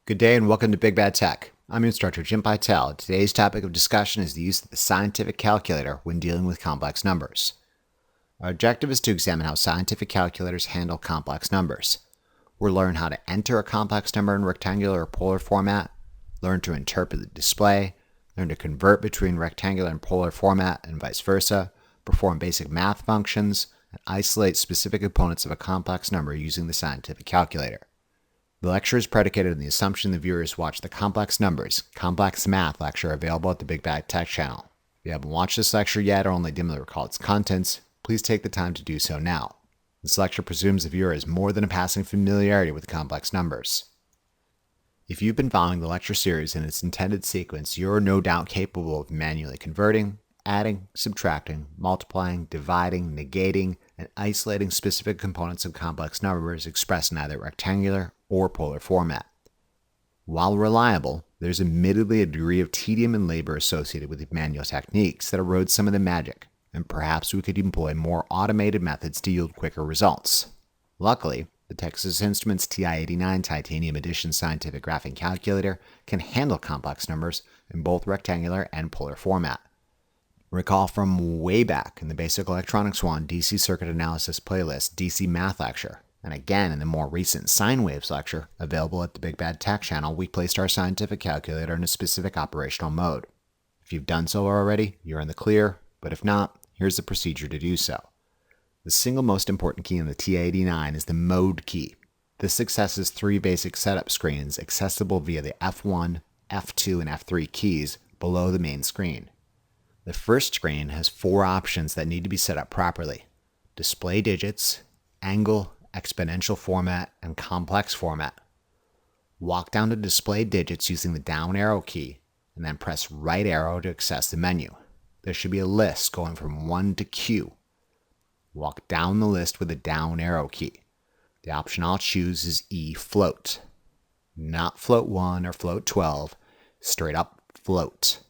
Good day and welcome to Big Bad Tech. I'm your instructor, Jim Pytel. Today's topic of discussion is the use of the scientific calculator when dealing with complex numbers. Our objective is to examine how scientific calculators handle complex numbers. We'll learn how to enter a complex number in rectangular or polar format, learn to interpret the display, learn to convert between rectangular and polar format and vice versa, perform basic math functions, and isolate specific components of a complex number using the scientific calculator. The lecture is predicated on the assumption the viewers watch the Complex Numbers, Complex Math lecture available at the Big Bad Tech channel. If you haven't watched this lecture yet or only dimly recall its contents, please take the time to do so now. This lecture presumes the viewer has more than a passing familiarity with complex numbers. If you've been following the lecture series in its intended sequence, you're no doubt capable of manually converting, adding, subtracting, multiplying, dividing, negating, and isolating specific components of complex numbers expressed in either rectangular or polar format. While reliable, there's admittedly a degree of tedium and labor associated with manual techniques that erode some of the magic, and perhaps we could employ more automated methods to yield quicker results. Luckily, the Texas Instruments TI-89 Titanium Edition Scientific Graphing Calculator can handle complex numbers in both rectangular and polar format. Recall from way back in the Basic Electronics 1 DC Circuit Analysis playlist DC Math lecture, and again in the more recent Sine Waves lecture available at the Big Bad Tech channel, we placed our scientific calculator in a specific operational mode. If you've done so already, you're in the clear, but if not, here's the procedure to do so. The single most important key in the TI-89 is the mode key. This accesses three basic setup screens accessible via the F1, F2, and F3 keys below the main screen. The first screen has four options that need to be set up properly: display digits, angle, exponential format, and complex format. Walk down to display digits using the down arrow key, and then press right arrow to access the menu. There should be a list going from 1 to Q. Walk down the list with the down arrow key. The option I'll choose is E float. Not float 1 or float 12, straight up float.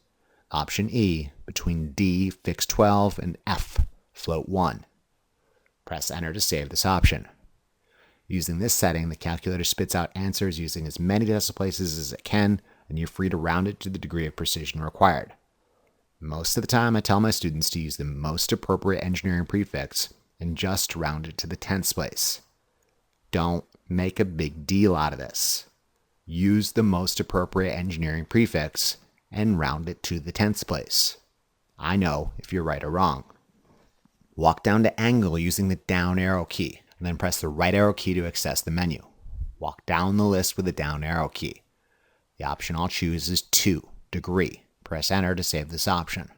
Option E, between D, fixed 12, and F, float 1. Press enter to save this option. Using this setting, the calculator spits out answers using as many decimal places as it can, and you're free to round it to the degree of precision required. Most of the time, I tell my students to use the most appropriate engineering prefix and just round it to the tenths place. Don't make a big deal out of this. Use the most appropriate engineering prefix and round it to the tenths place. I know if you're right or wrong. Walk down to angle using the down arrow key, and then press the right arrow key to access the menu. Walk down the list with the down arrow key. The option I'll choose is 2, degree. Press enter to save this option.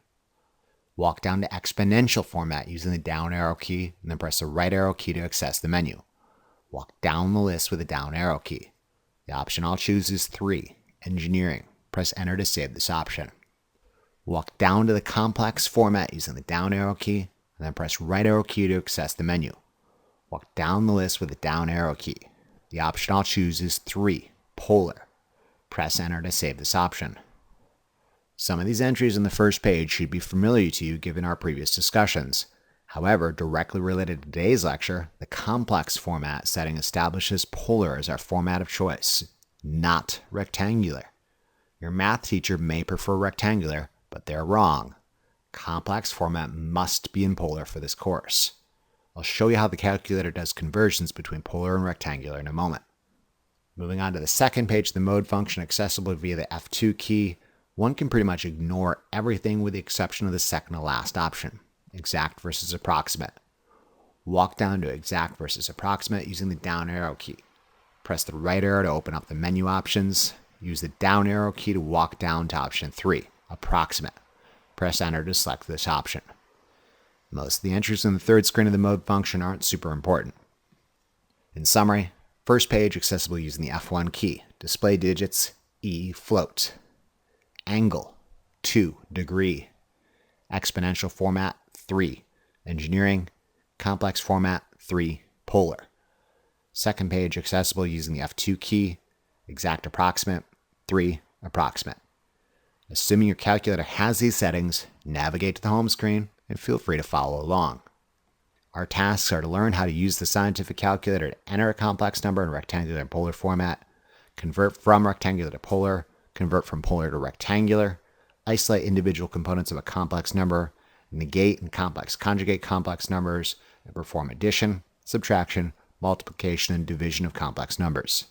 Walk down to exponential format using the down arrow key, and then press the right arrow key to access the menu. Walk down the list with the down arrow key. The option I'll choose is 3, engineering. Press enter to save this option. Walk down to the complex format using the down arrow key, and then press right arrow key to access the menu. Walk down the list with the down arrow key. The option I'll choose is 3, polar. Press enter to save this option. Some of these entries on the first page should be familiar to you given our previous discussions. However, directly related to today's lecture, the complex format setting establishes polar as our format of choice, not rectangular. Your math teacher may prefer rectangular, but they're wrong. Complex format must be in polar for this course. I'll show you how the calculator does conversions between polar and rectangular in a moment. Moving on to the second page, the mode function accessible via the F2 key, one can pretty much ignore everything with the exception of the second to last option, exact versus approximate. Walk down to exact versus approximate using the down arrow key. Press the right arrow to open up the menu options. Use the down arrow key to walk down to option 3, approximate. Press enter to select this option. Most of the entries in the third screen of the mode function aren't super important. In summary, first page accessible using the F1 key, display digits, E float. Angle, 2, degree. Exponential format, 3, engineering. Complex format, 3, polar. Second page accessible using the F2 key, exact approximate, 3, approximate. Assuming your calculator has these settings, navigate to the home screen and feel free to follow along. Our tasks are to learn how to use the scientific calculator to enter a complex number in rectangular and polar format, convert from rectangular to polar, convert from polar to rectangular, isolate individual components of a complex number, negate and complex conjugate complex numbers, and perform addition, subtraction, multiplication, and division of complex numbers.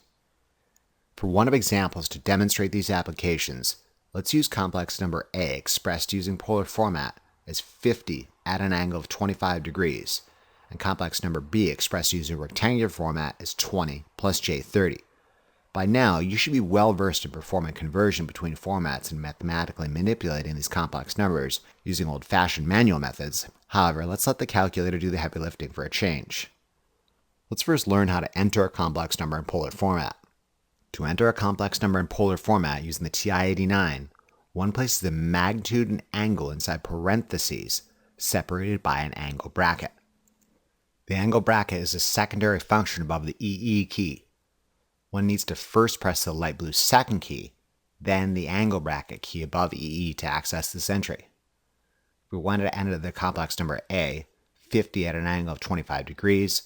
For one of examples to demonstrate these applications, let's use complex number A expressed using polar format as 50 at an angle of 25 degrees, and complex number B expressed using rectangular format as 20 plus j 30. By now, you should be well versed in performing conversion between formats and mathematically manipulating these complex numbers using old-fashioned manual methods. However, let's let the calculator do the heavy lifting for a change. Let's first learn how to enter a complex number in polar format. To enter a complex number in polar format using the TI-89, one places the magnitude and angle inside parentheses separated by an angle bracket. The angle bracket is a secondary function above the EE key. One needs to first press the light blue second key, then the angle bracket key above EE to access this entry. If we wanted to enter the complex number A, 50 at an angle of 25 degrees,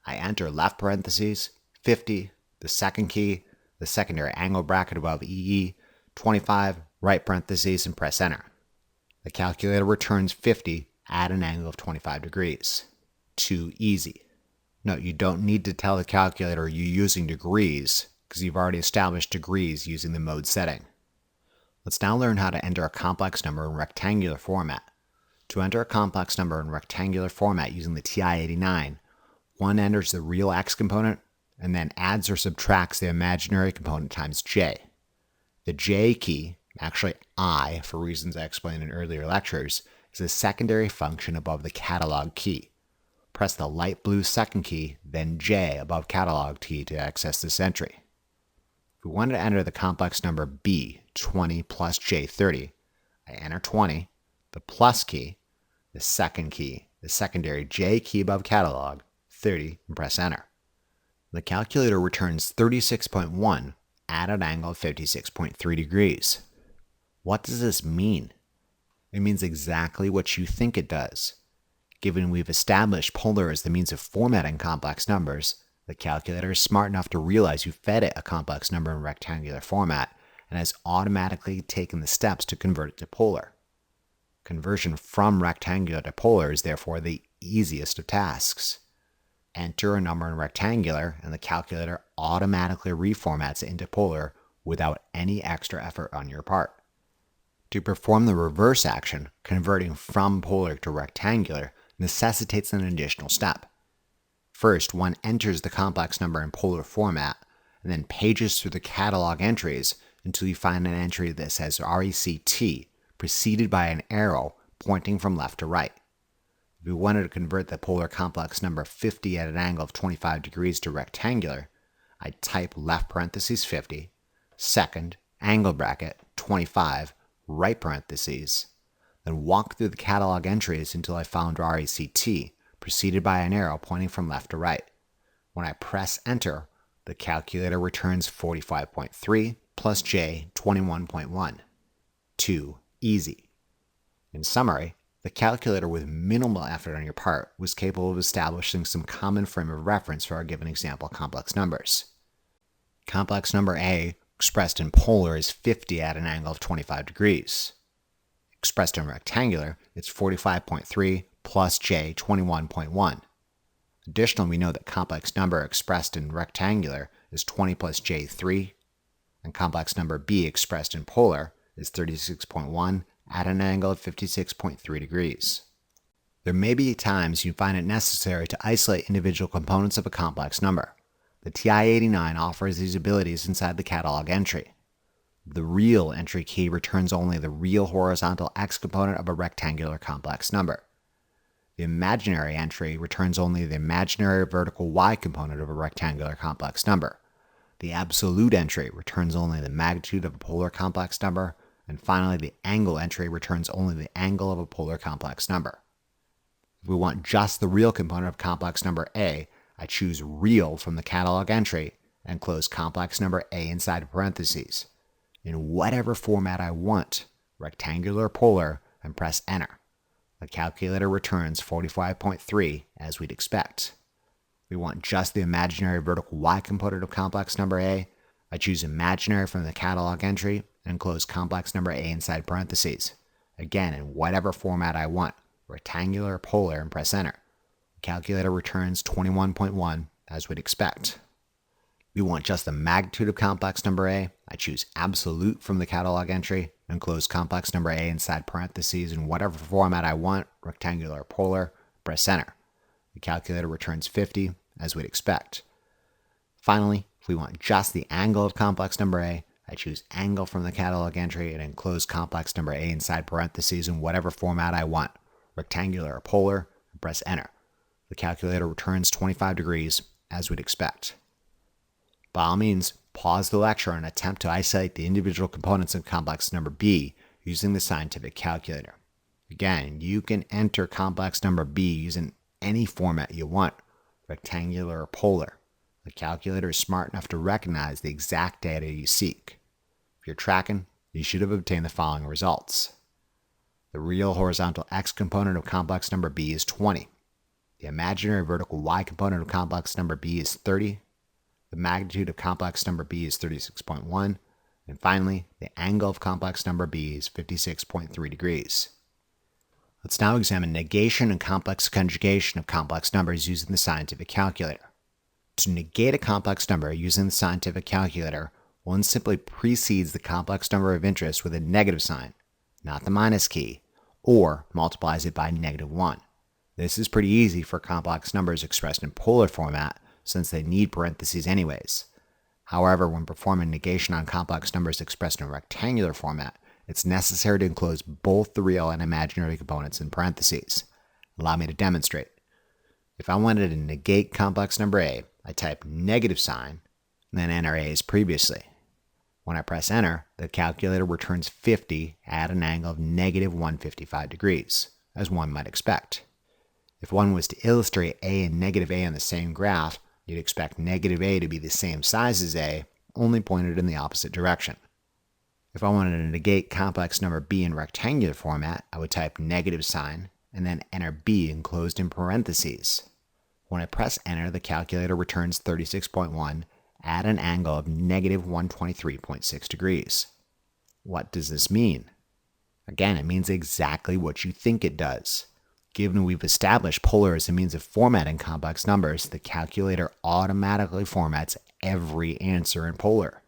I enter left parentheses, 50, the second key, the secondary angle bracket above EE, 25, right parentheses, and press enter. The calculator returns 50 at an angle of 25 degrees. Too easy. Note, you don't need to tell the calculator you're using degrees because you've already established degrees using the mode setting. Let's now learn how to enter a complex number in rectangular format. To enter a complex number in rectangular format using the TI-89, one enters the real x component and then adds or subtracts the imaginary component times j. The j key, actually I for reasons I explained in earlier lectures, is a secondary function above the catalog key. Press the light blue second key, then J above catalog key to access this entry. If we wanted to enter the complex number B, 20 plus j 30, I enter 20, the plus key, the second key, the secondary J key above catalog, 30, and press enter. The calculator returns 36.1 at an angle of 56.3 degrees. What does this mean? It means exactly what you think it does. Given we've established polar as the means of formatting complex numbers, the calculator is smart enough to realize you fed it a complex number in rectangular format and has automatically taken the steps to convert it to polar. Conversion from rectangular to polar is therefore the easiest of tasks. Enter a number in rectangular and the calculator automatically reformats it into polar without any extra effort on your part. To perform the reverse action, converting from polar to rectangular necessitates an additional step. First, one enters the complex number in polar format and then pages through the catalog entries until you find an entry that says RECT preceded by an arrow pointing from left to right. If we wanted to convert the polar complex number 50 at an angle of 25 degrees to rectangular, I'd type left parentheses 50, second, angle bracket, 25, right parentheses, then walk through the catalog entries until I found RECT, preceded by an arrow pointing from left to right. When I press enter, the calculator returns 45.3 plus j 21.1. Too easy. In summary, the calculator with minimal effort on your part was capable of establishing some common frame of reference for our given example complex numbers. Complex number A, expressed in polar, is 50 at an angle of 25 degrees. Expressed in rectangular, it's 45.3 plus j 21.1. Additionally, we know that complex number expressed in rectangular is 20 plus j 3, and complex number B expressed in polar is 36.1 at an angle of 56.3 degrees. There may be times you find it necessary to isolate individual components of a complex number. The TI-89 offers these abilities inside the catalog entry. The real entry key returns only the real horizontal x component of a rectangular complex number. The imaginary entry returns only the imaginary vertical y component of a rectangular complex number. The absolute entry returns only the magnitude of a polar complex number, and finally the angle entry returns only the angle of a polar complex number. If we want just the real component of complex number A, I choose real from the catalog entry and close complex number A inside parentheses, in whatever format I want, rectangular or polar, and press enter. The calculator returns 45.3 as we'd expect. We want just the imaginary vertical y component of complex number A, I choose imaginary from the catalog entry and enclose complex number A inside parentheses. Again, in whatever format I want, rectangular or polar, and press enter. The calculator returns 21.1 as we'd expect. We want just the magnitude of complex number A. I choose absolute from the catalog entry and enclose complex number A inside parentheses in whatever format I want, rectangular or polar, press enter. The calculator returns 50 as we'd expect. Finally, if we want just the angle of complex number A, I choose angle from the catalog entry and enclose complex number A inside parentheses in whatever format I want, rectangular or polar, and press enter. The calculator returns 25 degrees as we'd expect. By all means, pause the lecture and attempt to isolate the individual components of complex number B using the scientific calculator. Again, you can enter complex number B using any format you want, rectangular or polar. The calculator is smart enough to recognize the exact data you seek. If you're tracking, you should have obtained the following results. The real horizontal x component of complex number B is 20. The imaginary vertical y component of complex number B is 30. The magnitude of complex number B is 36.1. And finally, the angle of complex number B is 56.3 degrees. Let's now examine negation and complex conjugation of complex numbers using the scientific calculator. To negate a complex number using the scientific calculator, one simply precedes the complex number of interest with a negative sign, not the minus key, or multiplies it by -1. This is pretty easy for complex numbers expressed in polar format since they need parentheses anyways. However, when performing negation on complex numbers expressed in rectangular format, it's necessary to enclose both the real and imaginary components in parentheses. Allow me to demonstrate. If I wanted to negate complex number A, I type negative sign, and then enter A as previously. When I press enter, the calculator returns 50 at an angle of -155 degrees, as one might expect. If one was to illustrate A and negative A on the same graph, you'd expect negative A to be the same size as A, only pointed in the opposite direction. If I wanted to negate complex number B in rectangular format, I would type negative sign, and then enter B enclosed in parentheses. When I press enter, the calculator returns 36.1 at an angle of -123.6 degrees. What does this mean? Again, it means exactly what you think it does. Given we've established polar as a means of formatting complex numbers, the calculator automatically formats every answer in polar.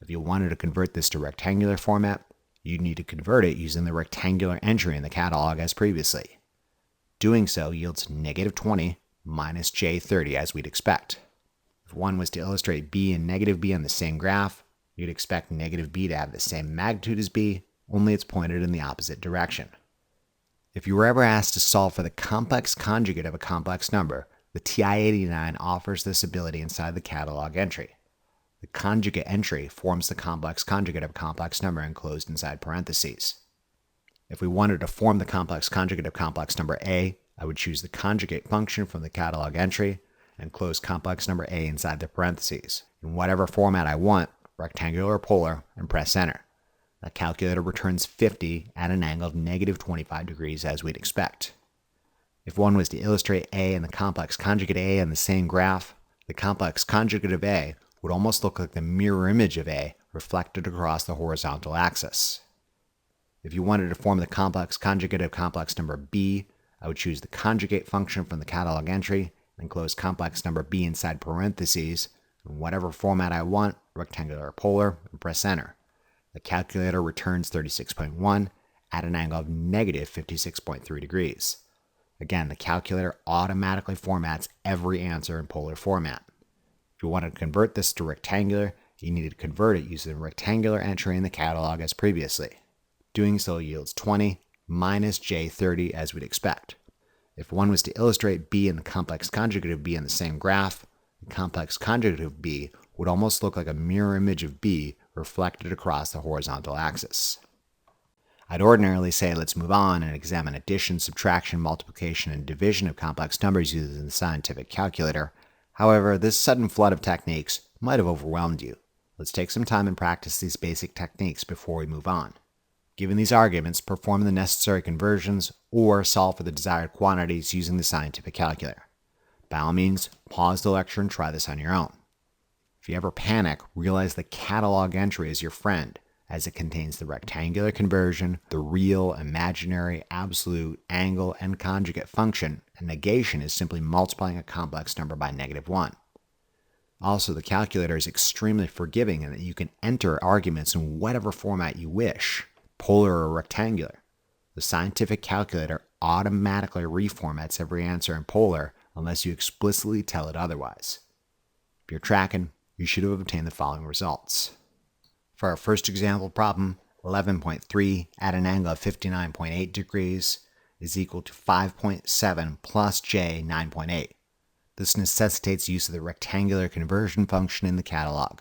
If you wanted to convert this to rectangular format, you'd need to convert it using the rectangular entry in the catalog as previously. Doing so yields -20 minus J30 as we'd expect. If one was to illustrate B and negative B on the same graph, you'd expect negative B to have the same magnitude as B, only it's pointed in the opposite direction. If you were ever asked to solve for the complex conjugate of a complex number, the TI-89 offers this ability inside the catalog entry. The conjugate entry forms the complex conjugate of a complex number enclosed inside parentheses. If we wanted to form the complex conjugate of complex number A, I would choose the conjugate function from the catalog entry and close complex number A inside the parentheses, in whatever format I want, rectangular or polar, and press enter. The calculator returns 50 at an angle of -25 degrees as we'd expect. If one was to illustrate A and the complex conjugate A on the same graph, the complex conjugate of A would almost look like the mirror image of A reflected across the horizontal axis. If you wanted to form the complex conjugate of complex number B, I would choose the conjugate function from the catalog entry and close complex number B inside parentheses in whatever format I want, rectangular or polar, and press enter. The calculator returns 36.1 at an angle of -56.3 degrees. Again, the calculator automatically formats every answer in polar format. If you wanted to convert this to rectangular, you need to convert it using the rectangular entry in the catalog as previously. Doing so yields 20 minus J30 as we'd expect. If one was to illustrate B and the complex conjugate of B on the same graph, the complex conjugate of B would almost look like a mirror image of B reflected across the horizontal axis. I'd ordinarily say let's move on and examine addition, subtraction, multiplication, and division of complex numbers using the scientific calculator. However, this sudden flood of techniques might have overwhelmed you. Let's take some time and practice these basic techniques before we move on. Given these arguments, perform the necessary conversions or solve for the desired quantities using the scientific calculator. By all means, pause the lecture and try this on your own. If you ever panic, realize the catalog entry is your friend, as it contains the rectangular conversion, the real, imaginary, absolute, angle, and conjugate function, and negation is simply multiplying a complex number by -1. Also, the calculator is extremely forgiving in that you can enter arguments in whatever format you wish, polar or rectangular. The scientific calculator automatically reformats every answer in polar unless you explicitly tell it otherwise. If you're tracking, you should have obtained the following results. For our first example problem, 11.3 at an angle of 59.8 degrees is equal to 5.7 plus j 9.8. This necessitates use of the rectangular conversion function in the catalog.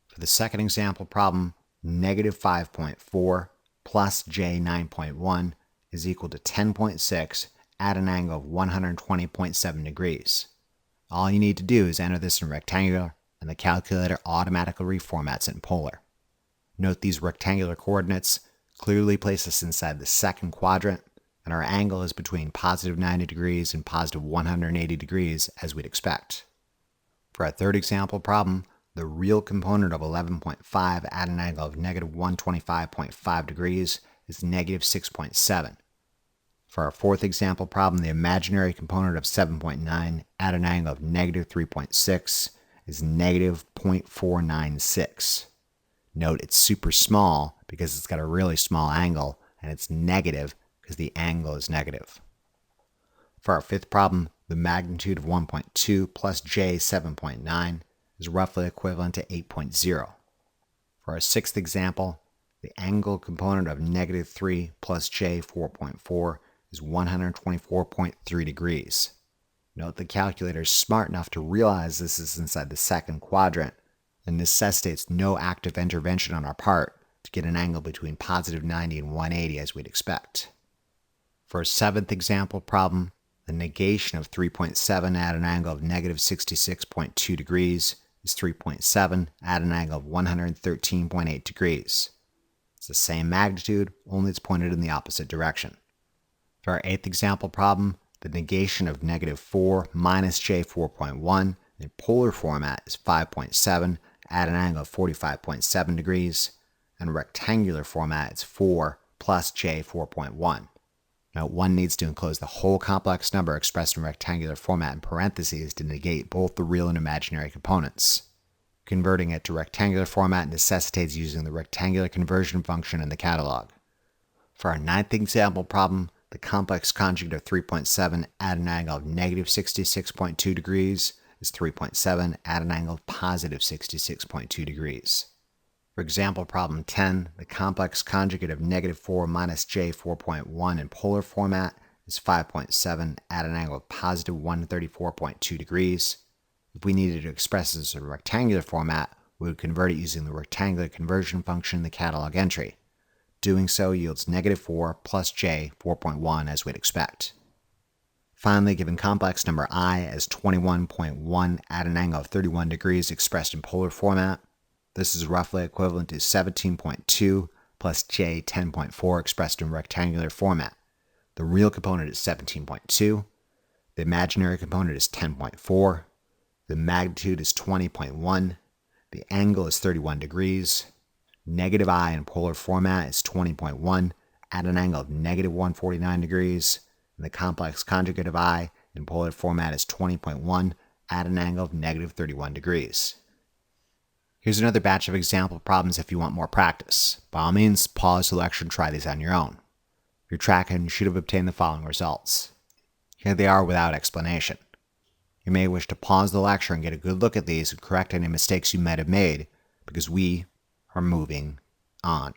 For the second example problem, negative 5.4 plus j 9.1 is equal to 10.6 at an angle of 120.7 degrees. All you need to do is enter this in rectangular, and the calculator automatically reformats it in polar. Note these rectangular coordinates clearly place us inside the second quadrant, and our angle is between positive 90 degrees and positive 180 degrees, as we'd expect. For our third example problem, the real component of 11.5 at an angle of negative 125.5 degrees is negative 6.7. For our fourth example problem, the imaginary component of 7.9 at an angle of negative 3.6 is negative 0.496. Note it's super small because it's got a really small angle, and it's negative because the angle is negative. For our fifth problem, the magnitude of 1.2 plus j 7.9 is roughly equivalent to 8.0. For our sixth example, the angle component of negative 3 plus j 4.4 is 124.3 degrees. Note the calculator is smart enough to realize this is inside the second quadrant and necessitates no active intervention on our part to get an angle between positive 90 and 180 as we'd expect. For our seventh example problem, the negation of 3.7 at an angle of negative 66.2 degrees is 3.7 at an angle of 113.8 degrees. It's the same magnitude, only it's pointed in the opposite direction. For our eighth example problem, the negation of negative 4 minus j 4.1 in polar format is 5.7 at an angle of 45.7 degrees, and rectangular format is 4 plus j 4.1. Now, one needs to enclose the whole complex number expressed in rectangular format in parentheses to negate both the real and imaginary components. Converting it to rectangular format necessitates using the rectangular conversion function in the catalog. For our ninth example problem, the complex conjugate of 3.7 at an angle of negative 66.2 degrees is 3.7 at an angle of positive 66.2 degrees. For example problem 10, the complex conjugate of negative 4 minus j 4.1 in polar format is 5.7 at an angle of positive 134.2 degrees. If we needed to express this in rectangular format, we would convert it using the rectangular conversion function in the catalog entry. Doing so yields negative 4 plus j 4.1 as we'd expect. Finally, given complex number I as 21.1 at an angle of 31 degrees expressed in polar format, this is roughly equivalent to 17.2 plus j 10.4 expressed in rectangular format. The real component is 17.2, the imaginary component is 10.4, the magnitude is 20.1, the angle is 31 degrees, negative I in polar format is 20.1 at an angle of negative 149 degrees, and the complex conjugate of I in polar format is 20.1 at an angle of negative 31 degrees. Here's another batch of example problems if you want more practice. By all means, pause the lecture and try these on your own. If you're tracking, you should have obtained the following results. Here they are without explanation. You may wish to pause the lecture and get a good look at these and correct any mistakes you might have made, because we are moving on.